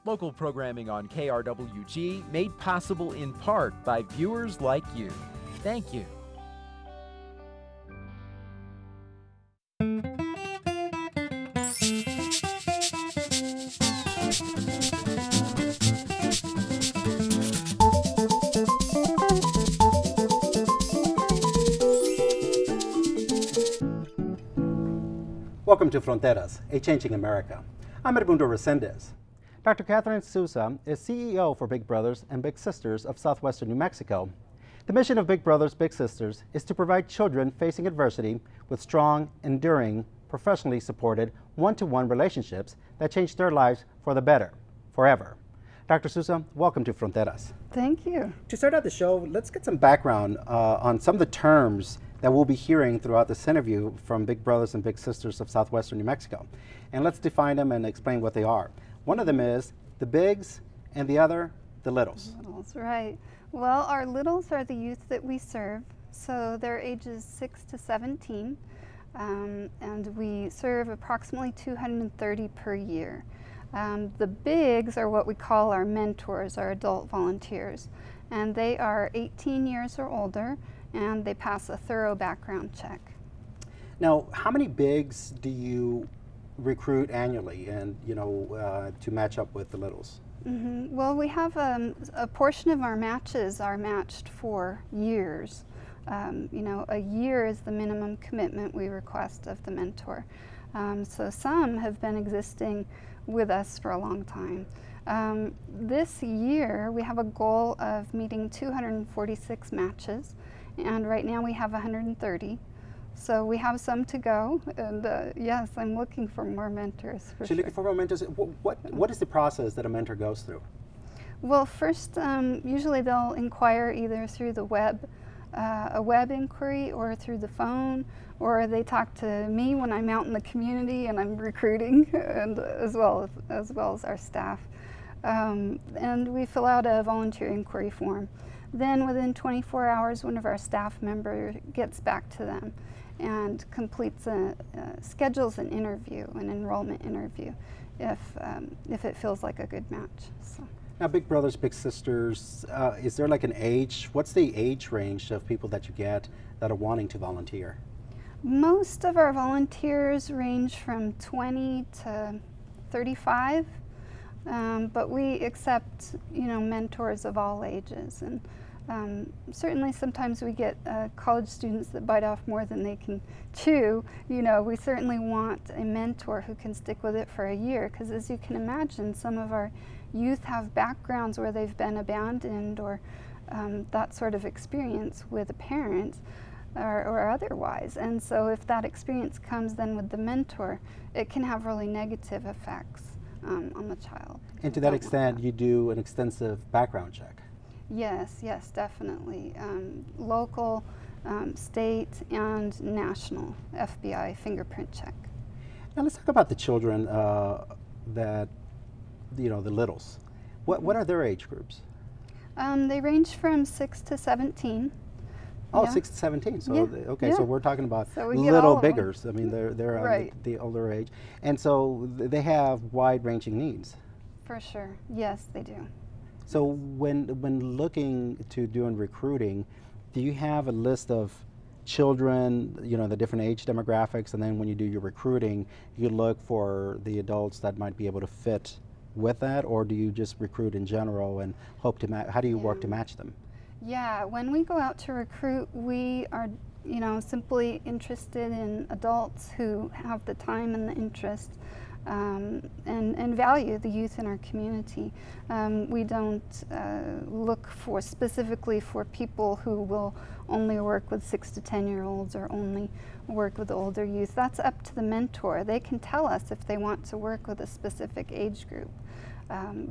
Local programming on KRWG made possible in part by viewers like you. Thank you. Welcome to Fronteras, a changing America. I'm Edmundo Resendez. Dr. Katherine Souza is CEO for Big Brothers and Big Sisters of SouthWestern New Mexico. The mission of Big Brothers Big Sisters is to provide children facing adversity with strong, enduring, professionally supported, one-to-one relationships that change their lives for the better, forever. Dr. Souza, welcome to Fronteras. Thank you. To start out the show, let's get some background on some of the terms that we'll be hearing throughout this interview from Big Brothers and Big Sisters of SouthWestern New Mexico. And let's define them and explain what they are. One of them is the bigs and the other, the littles. Littles, right. Well, our littles are the youth that we serve. So they're ages 6 to 17. And we serve approximately 230 per year. The bigs are what we call our mentors, our adult volunteers. And they are 18 years or older, and they pass a thorough background check. Now, how many bigs do you recruit annually, and to match up with the littles? Mm-hmm. Well, we have a portion of our matches are matched for years. A year is the minimum commitment we request of the mentor. So some have been existing with us for a long time. This year, we have a goal of meeting 246 matches, and right now we have 130. So we have some to go, and yes, I'm looking for more mentors. So you're looking for more mentors. What is the process that a mentor goes through? Well, first, usually they'll inquire either through the web, a web inquiry, or through the phone, or they talk to me when I'm out in the community and I'm recruiting, and as well as our staff. And we fill out a volunteer inquiry form. Then within 24 hours, one of our staff members gets back to them and completes schedules an interview, an enrollment interview, if it feels like a good match. So. Now, Big Brothers, Big Sisters, is there like an age? What's the age range of people that you get that are wanting to volunteer? Most of our volunteers range from 20 to 35, but we accept, mentors of all ages. And certainly sometimes we get college students that bite off more than they can chew. We certainly want a mentor who can stick with it for a year, because as you can imagine, some of our youth have backgrounds where they've been abandoned or that sort of experience with a parent or otherwise. And so if that experience comes then with the mentor, it can have really negative effects on the child. And to that extent, you do an extensive background check. Yes, definitely. Local, state, and national FBI fingerprint check. Now let's talk about the children the littles. What are their age groups? They range from 6 to 17. Oh, yeah. 6 to 17. So Yeah. so we're talking about So little biggers. I mean, they're Right. on the older age, and so they have wide-ranging needs. For sure. Yes, they do. So when looking to doing recruiting, do you have a list of children, the different age demographics, and then when you do your recruiting, you look for the adults that might be able to fit with that, or do you just recruit in general and hope to how do you work to match them? Yeah, when we go out to recruit, we are, simply interested in adults who have the time and the interest and value the youth in our community. We don't look specifically for people who will only work with 6 to 10-year-olds or only work with older youth. That's up to the mentor. They can tell us if they want to work with a specific age group.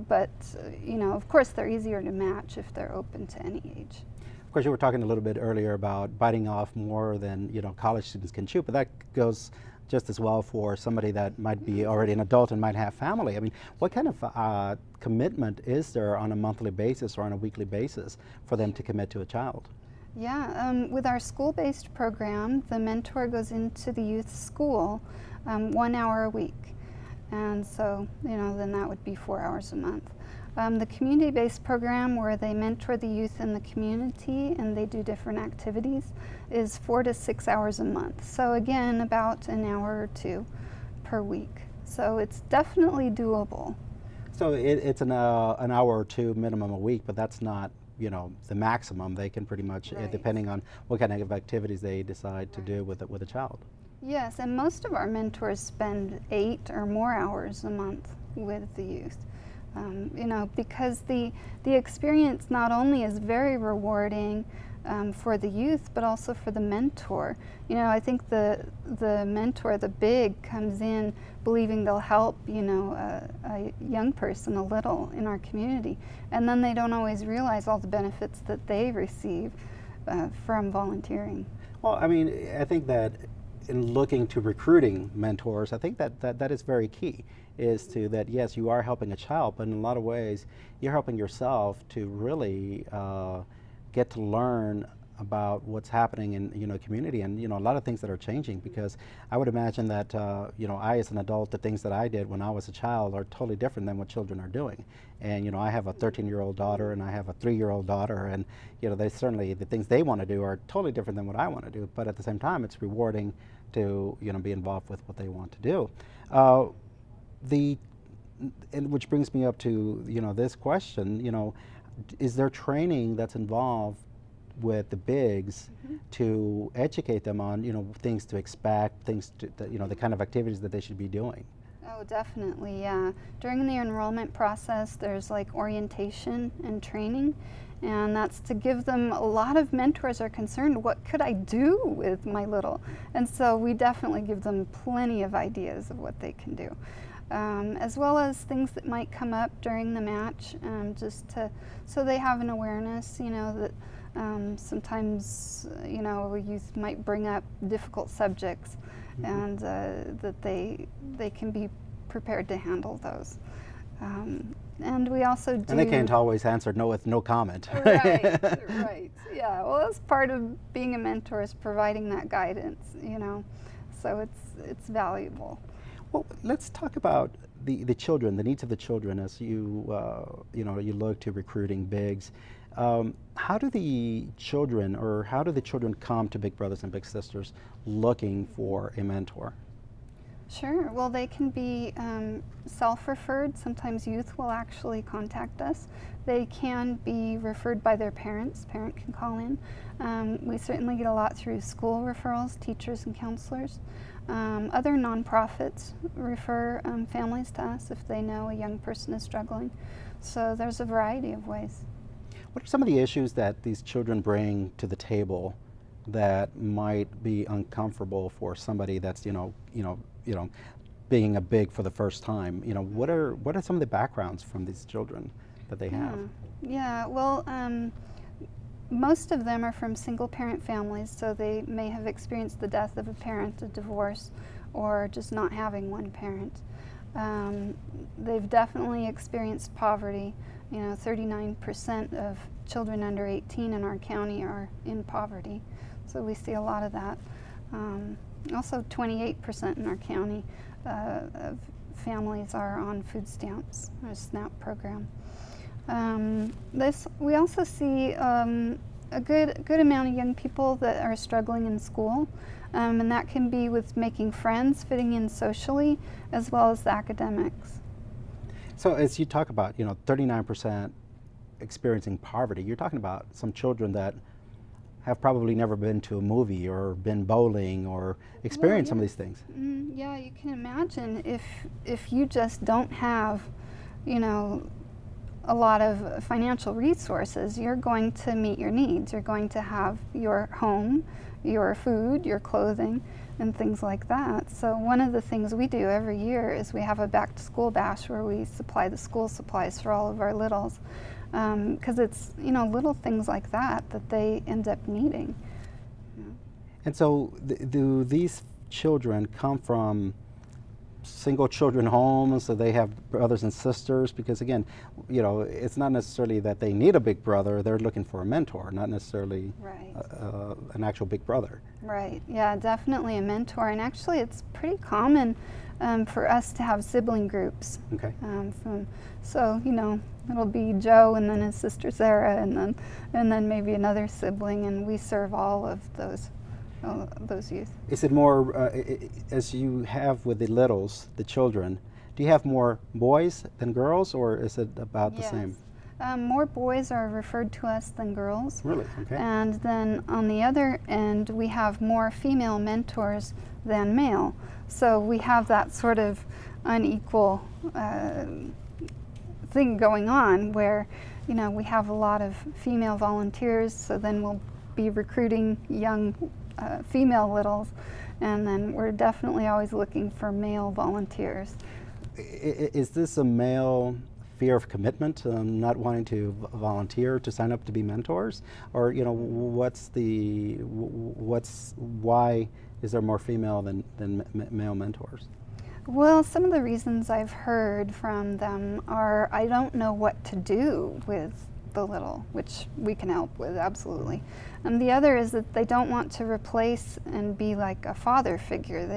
But of course, they're easier to match if they're open to any age. Of course, you were talking a little bit earlier about biting off more than college students can chew, but that goes just as well for somebody that might be already an adult and might have family. I mean, what kind of commitment is there on a monthly basis or on a weekly basis for them to commit to a child? Yeah, with our school-based program, the mentor goes into the youth school 1 hour a week. And so, then that would be 4 hours a month. The community-based program where they mentor the youth in the community and they do different activities is 4 to 6 hours a month. So again, about an hour or two per week. So it's definitely doable. So it's an hour or two minimum a week, but that's not, the maximum. They can pretty much, Right. depending on what kind of activities they decide to do with a child. Yes, and most of our mentors spend 8 or more hours a month with the youth. Because the experience not only is very rewarding for the youth, but also for the mentor. I think the mentor, the big, comes in believing they'll help, a young person a little in our community, and then they don't always realize all the benefits that they receive from volunteering. Well, I think that in looking to recruiting mentors, I think that is very key, is to that, yes, you are helping a child, but in a lot of ways, you're helping yourself to really get to learn about what's happening in community, and a lot of things that are changing, because I would imagine that I, as an adult, the things that I did when I was a child are totally different than what children are doing. And I have a 13-year-old daughter and I have a 3-year-old daughter, and they certainly, the things they want to do are totally different than what I want to do, but at the same time it's rewarding to be involved with what they want to do. And which brings me up to this question, is there training that's involved with the bigs to educate them on things to expect, things to the kind of activities that they should be doing? Oh, definitely, yeah. During the enrollment process, there's like orientation and training, and that's to give them, a lot of mentors are concerned, what could I do with my little? And so we definitely give them plenty of ideas of what they can do. As well as things that might come up during the match, so they have an awareness, that sometimes, youth might bring up difficult subjects, and that they can be prepared to handle those. And we also do... And they can't always answer no with no comment. Right, right. Yeah, well, that's part of being a mentor, is providing that guidance, so it's valuable. Well, let's talk about the children, the needs of the children, as you look to recruiting bigs. How do the children come to Big Brothers and Big Sisters looking for a mentor? Sure. Well, they can be self-referred. Sometimes youth will actually contact us. They can be referred by their parents. Parent can call in. We certainly get a lot through school referrals, teachers and counselors. Other nonprofits refer families to us if they know a young person is struggling. So there's a variety of ways. What are some of the issues that these children bring to the table that might be uncomfortable for somebody that's being a big for the first time? What are some of the backgrounds from these children that they have? Yeah. Well, most of them are from single-parent families, so they may have experienced the death of a parent, a divorce, or just not having one parent. They've definitely experienced poverty. 39% of children under 18 in our county are in poverty, so we see a lot of that. Also, 28% in our county of families are on food stamps, or a SNAP program. We also see a good amount of young people that are struggling in school, and that can be with making friends, fitting in socially, as well as the academics. So as you talk about, 39% experiencing poverty, you're talking about some children that have probably never been to a movie or been bowling or experienced some of these things. Yeah, you can imagine if you just don't have, a lot of financial resources, you're going to meet your needs. You're going to have your home, your food, your clothing, and things like that. So one of the things we do every year is we have a back-to-school bash where we supply the school supplies for all of our littles, because it's little things like that they end up needing. And so do these children come from single children homes, so they have brothers and sisters? Because again, it's not necessarily that they need a big brother, they're looking for a mentor, not necessarily Right. An actual big brother. Right, yeah, definitely a mentor. And actually it's pretty common for us to have sibling groups. Okay. So it'll be Joe and then his sister Sarah and then maybe another sibling, and we serve all of those youth. Is it more, as you have with the littles, the children, do you have more boys than girls, or is it about the same? More boys are referred to us than girls. Really? Okay. And then on the other end, we have more female mentors than male. So we have that sort of unequal thing going on where, we have a lot of female volunteers, so then we'll be recruiting young female littles, and then we're definitely always looking for male volunteers. Is this a male fear of commitment, not wanting to volunteer, to sign up to be mentors? Or, why is there more female than male mentors? Well, some of the reasons I've heard from them are, I don't know what to do with the little, which we can help with, absolutely. And the other is that they don't want to replace and be like a father figure.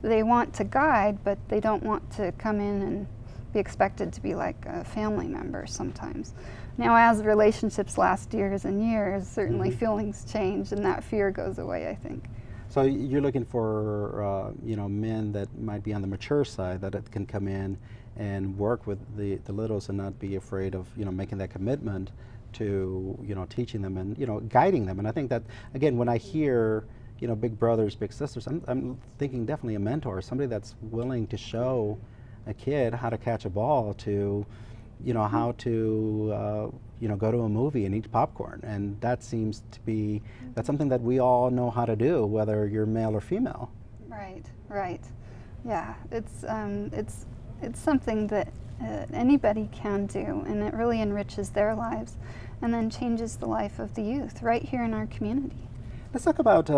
They want to guide, but they don't want to come in and be expected to be like a family member sometimes. Now, as relationships last years and years, certainly feelings change and that fear goes away, I think. So you're looking for men that might be on the mature side, that it can come in and work with the littles and not be afraid of making that commitment to teaching them and guiding them. And I think that, again, when I hear big brothers, big sisters, I'm thinking definitely a mentor, somebody that's willing to show a kid how to catch a ball, to how to go to a movie and eat popcorn. And that seems to be, that's something that we all know how to do, whether you're male or female. Right. Yeah, it's something that anybody can do, and it really enriches their lives and then changes the life of the youth right here in our community. Let's talk about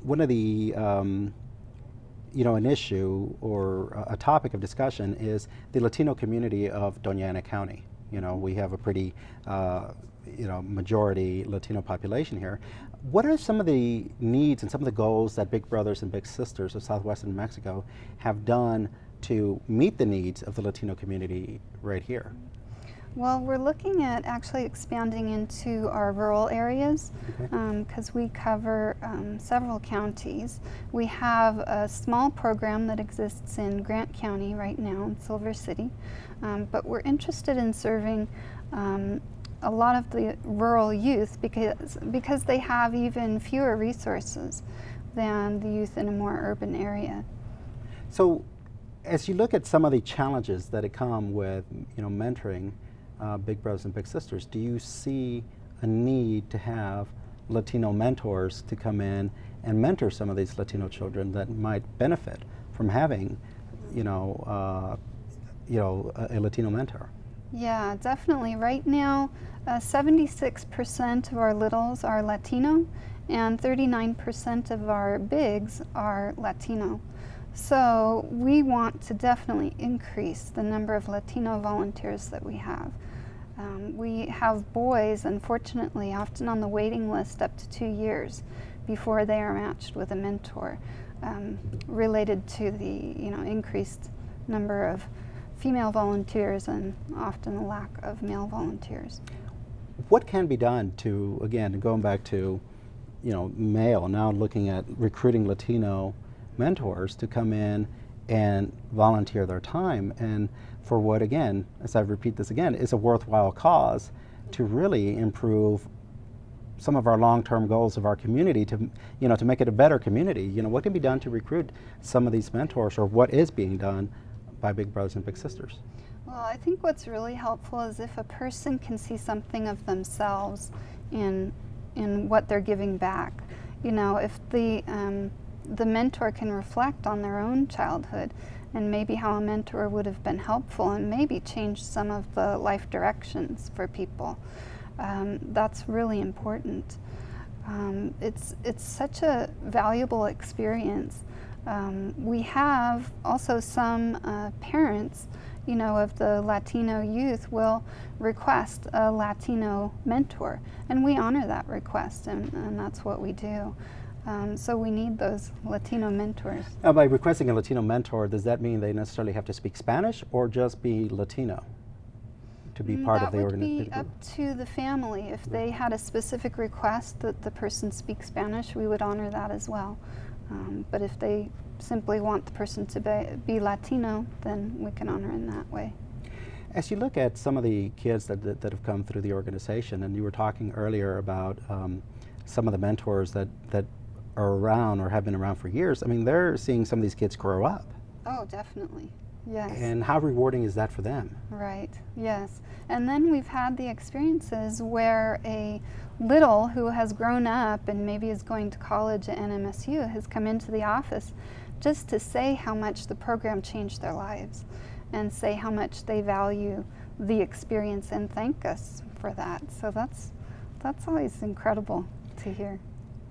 one of the an issue or a topic of discussion is the Latino community of Doña Ana County. We have a pretty majority Latino population here. What are some of the needs and some of the goals that Big Brothers and Big Sisters of Southwestern New Mexico have done to meet the needs of the Latino community right here? Well, we're looking at actually expanding into our rural areas because we cover several counties. We have a small program that exists in Grant County right now in Silver City, but we're interested in serving a lot of the rural youth because they have even fewer resources than the youth in a more urban area. So, as you look at some of the challenges that come with mentoring Big Brothers and Big Sisters, do you see a need to have Latino mentors to come in and mentor some of these Latino children that might benefit from having, a Latino mentor? Yeah, definitely. Right now, 76% of our littles are Latino, and 39% of our bigs are Latino. So we want to definitely increase the number of Latino volunteers that we have. We have boys, unfortunately, often on the waiting list up to 2 years before they are matched with a mentor, related to the increased number of female volunteers and often the lack of male volunteers. What can be done to, again, going back to male, now looking at recruiting Latino mentors to come in and volunteer their time, and for what, again, as I repeat this again, is a worthwhile cause to really improve some of our long-term goals of our community, to to make it a better community. What can be done to recruit some of these mentors, or what is being done by Big Brothers and Big Sisters? Well, I think what's really helpful is if a person can see something of themselves in what they're giving back. If the mentor can reflect on their own childhood and maybe how a mentor would have been helpful and maybe change some of the life directions for people. That's really important. It's such a valuable experience. We have also some parents, of the Latino youth will request a Latino mentor, and we honor that request, and that's what we do. So we need those Latino mentors. By requesting a Latino mentor, does that mean they necessarily have to speak Spanish or just be Latino to be part of the organization? That would be up to the family. If they had a specific request that the person speak Spanish, we would honor that as well. But if they simply want the person to be Latino, then we can honor in that way. As you look at some of the kids that have come through the organization, and you were talking earlier about some of the mentors that are around or have been around for years, I mean, they're seeing some of these kids grow up. Oh, definitely. Yes. And how rewarding is that for them? Right, yes. And then we've had the experiences where a little who has grown up and maybe is going to college at NMSU has come into the office just to say how much the program changed their lives and say how much they value the experience and thank us for that. So that's always incredible to hear.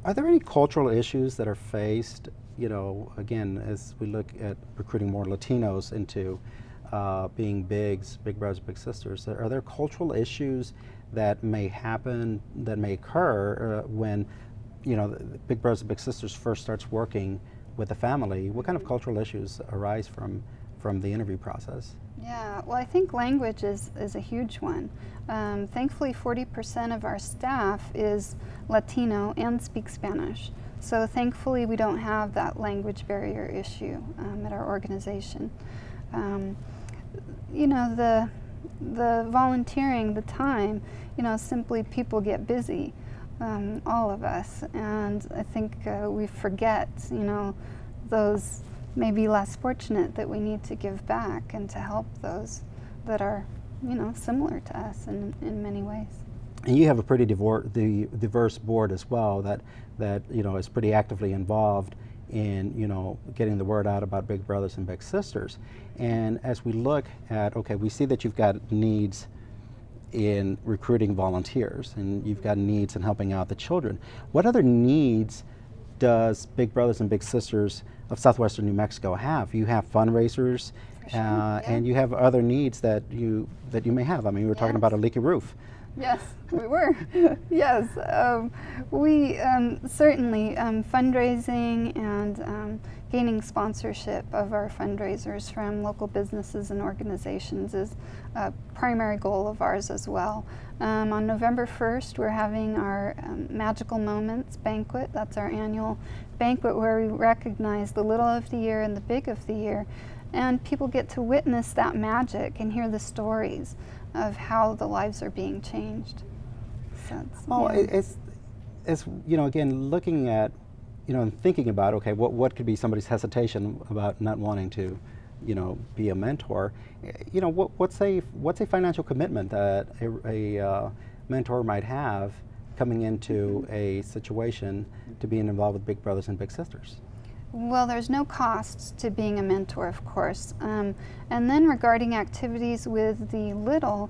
Are there any cultural issues that are faced, you know, again, as we look at recruiting more Latinos into being big brothers, big sisters? Are there cultural issues that may happen, that may occur when, you know, the big brothers and big sisters first starts working with the family? What kind of cultural issues arise from the interview process? Yeah, well, I think language is a huge one. Thankfully, 40% of our staff is Latino and speaks Spanish. So thankfully, we don't have that language barrier issue at our organization. You know, the volunteering, the time, you know, simply people get busy, all of us. And I think we forget, you know, those maybe less fortunate that we need to give back and to help those that are, you know, similar to us in many ways. And you have a pretty diverse board as well that you know is pretty actively involved in, you know, getting the word out about Big Brothers and Big Sisters. And as we look at, okay, we see that you've got needs in recruiting volunteers and you've got needs in helping out the children. What other needs does Big Brothers and Big Sisters of Southwestern New Mexico have? You have fundraisers, Sure, yeah. and you have other needs that you may have. I mean, we were talking Yes. about a leaky roof. Yes, we were. Yes, we certainly fundraising and gaining sponsorship of our fundraisers from local businesses and organizations is a primary goal of ours as well. On November 1st, we're having our Magical Moments Banquet. That's our annual banquet where we recognize the little of the year and the big of the year. And people get to witness that magic and hear the stories of how the lives are being changed. So it's you know, again, looking at, you know, and thinking about, okay, what could be somebody's hesitation about not wanting to, you know, be a mentor? You know, what's a financial commitment that a mentor might have coming into a situation to being involved with Big Brothers and Big Sisters? Well, there's no cost to being a mentor, of course. And then regarding activities with the little,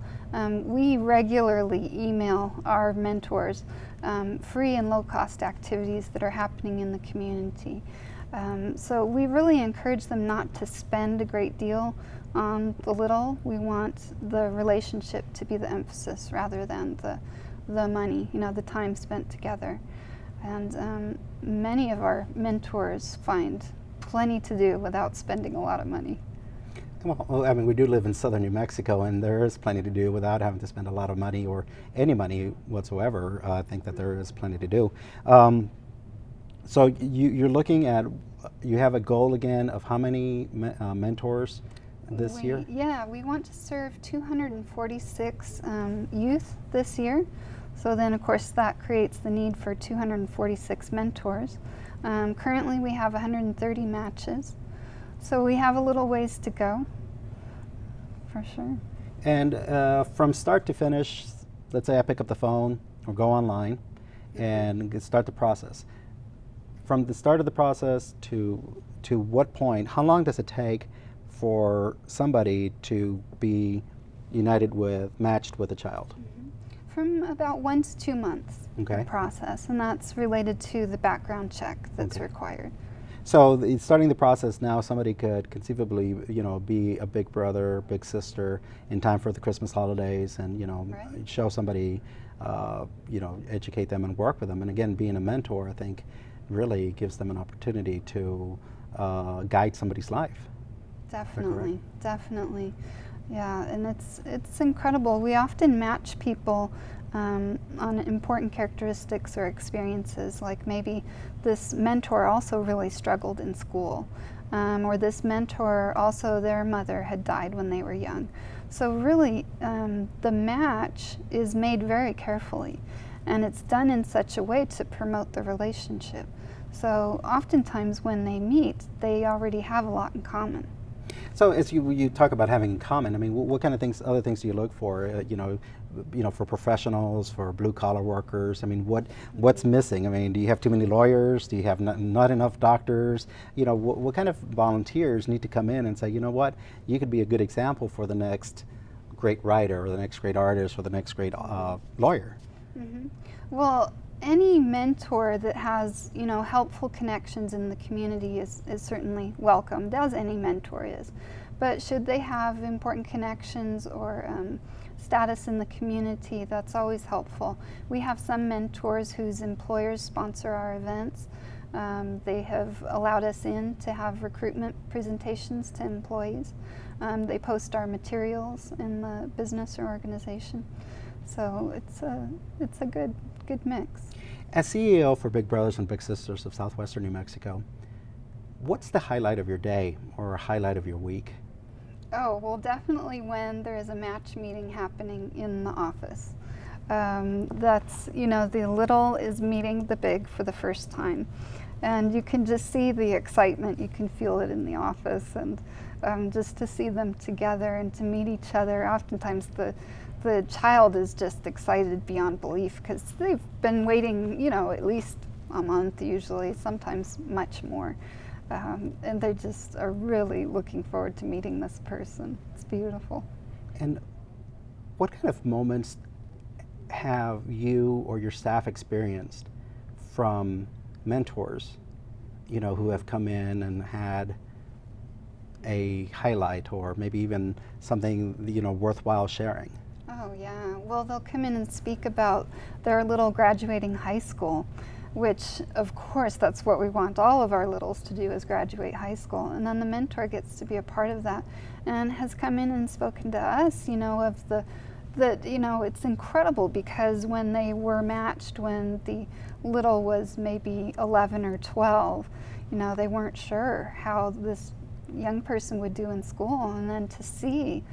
we regularly email our mentors free and low-cost activities that are happening in the community. So we really encourage them not to spend a great deal on the little. We want the relationship to be the emphasis rather than the money, you know, the time spent together. And many of our mentors find plenty to do without spending a lot of money. Well, I mean, we do live in southern New Mexico, and there is plenty to do without having to spend a lot of money or any money whatsoever. I think that there is plenty to do. So you're looking at, you have a goal again of how many mentors this year? Yeah, we want to serve 246 youth this year. So then, of course, that creates the need for 246 mentors. Currently, we have 130 matches. So we have a little ways to go, for sure. And from start to finish, let's say I pick up the phone or go online and start the process. From the start of the process to what point, how long does it take for somebody to be matched with a child? From about 1 to 2 months Okay. process, and that's related to the background check that's Okay. required. So starting the process now, somebody could conceivably, you know, be a big brother, big sister in time for the Christmas holidays, and, you know, Right. show somebody, you know, educate them and work with them. And again, being a mentor, I think, really gives them an opportunity to guide somebody's life. Definitely, definitely. Yeah, and it's incredible. We often match people on important characteristics or experiences, like maybe this mentor also really struggled in school, or this mentor also, their mother had died when they were young. So really, the match is made very carefully, and it's done in such a way to promote the relationship. So oftentimes when they meet, they already have a lot in common. So as you talk about having in common, I mean, what kind of things, other things do you look for? For professionals, for blue collar workers. I mean, what's missing? I mean, do you have too many lawyers? Do you have not enough doctors? What kind of volunteers need to come in and say, you know what, you could be a good example for the next great writer, or the next great artist, or the next great lawyer? Mm-hmm. Well, any mentor that has, helpful connections in the community is certainly welcomed, as any mentor is. But should they have important connections or status in the community, that's always helpful. We have some mentors whose employers sponsor our events. They have allowed us in to have recruitment presentations to employees. They post our materials in the business or organization. So it's a good mix. As CEO for Big Brothers and Big Sisters of Southwestern New Mexico, what's the highlight of your day or a highlight of your week? Oh, well, definitely when there is a match meeting happening in the office. That's, the little is meeting the big for the first time. And you can just see the excitement, you can feel it in the office, and just to see them together and to meet each other. Oftentimes the child is just excited beyond belief because they've been waiting, at least a month usually, sometimes much more. And they just are really looking forward to meeting this person. It's beautiful. And what kind of moments have you or your staff experienced from mentors, who have come in and had a highlight or maybe even something, worthwhile sharing? Oh, yeah. Well, they'll come in and speak about their little graduating high school, which, of course, that's what we want all of our littles to do, is graduate high school. And then the mentor gets to be a part of that and has come in and spoken to us, of it's incredible because when they were matched, when the little was maybe 11 or 12, they weren't sure how this young person would do in school. And then to see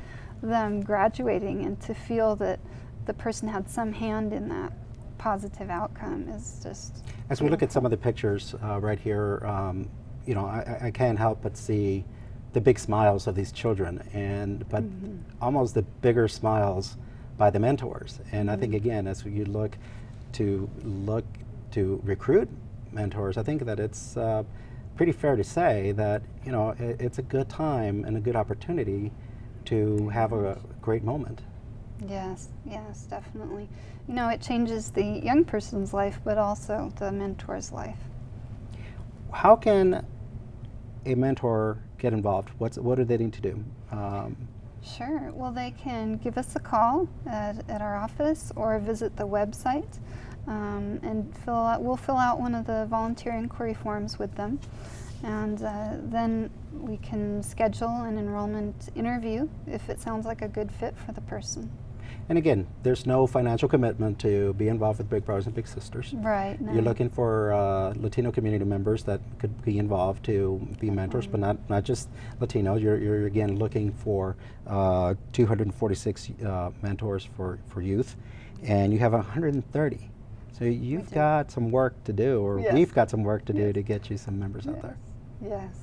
them graduating and to feel that the person had some hand in that positive outcome is just As we look at some of the pictures right here, I can't help but see the big smiles of these children, but almost the bigger smiles by the mentors. And I think, again, as you look to recruit mentors, I think that it's pretty fair to say that it's a good time and a good opportunity to have a great moment. Yes, definitely. It changes the young person's life, but also the mentor's life. How can a mentor get involved? What do they need to do? Sure. Well, they can give us a call at our office or visit the website, and we'll fill out one of the volunteer inquiry forms with them. And then we can schedule an enrollment interview if it sounds like a good fit for the person. And again, there's no financial commitment to be involved with Big Brothers and Big Sisters. Right. No. You're looking for Latino community members that could be involved to be mentors, but not just Latinos. You're again looking for 246 mentors for youth, and you have 130. So you've got some work to do, or we've got some work to do to get you some members out there. Yes.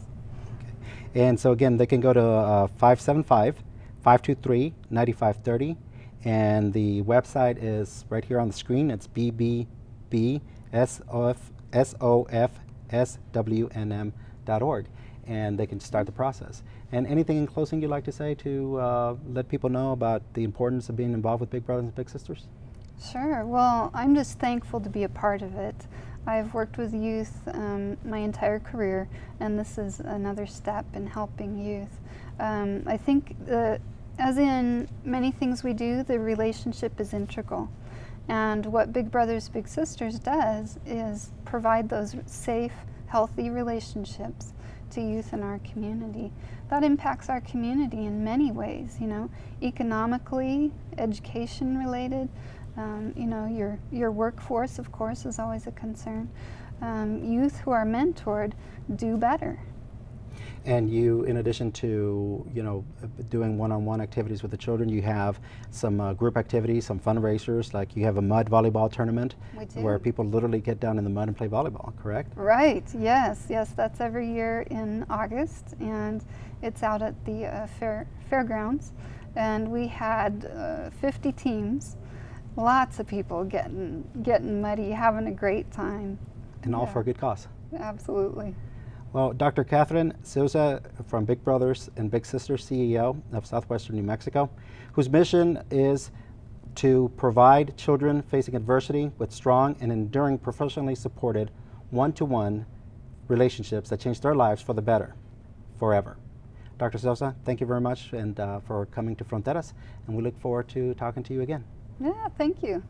Okay. And so again, they can go to 575-523-9530, and the website is right here on the screen. It's bbbsofswnm.org, and they can start the process. And anything in closing you'd like to say to let people know about the importance of being involved with Big Brothers and Big Sisters? Sure. Well, I'm just thankful to be a part of it. I've worked with youth my entire career, and this is another step in helping youth. I think, as in many things we do, the relationship is integral. And what Big Brothers Big Sisters does is provide those safe, healthy relationships to youth in our community. That impacts our community in many ways, you know, economically, education related, you know, your workforce, of course, is always a concern. Youth who are mentored do better. And you, in addition to, you know, doing one-on-one activities with the children, you have some group activities, some fundraisers, like you have a mud volleyball tournament where people literally get down in the mud and play volleyball, correct? Right, yes, that's every year in August, and it's out at the fairgrounds. And we had 50 teams, lots of people getting muddy, having a great time. And all for a good cause. Absolutely. Well, Dr. Katherine Souza from Big Brothers and Big Sisters, CEO of Southwestern New Mexico, whose mission is to provide children facing adversity with strong and enduring, professionally supported, one-to-one relationships that change their lives for the better, forever. Dr. Souza, thank you very much and for coming to Fronteras, and we look forward to talking to you again. Yeah, thank you.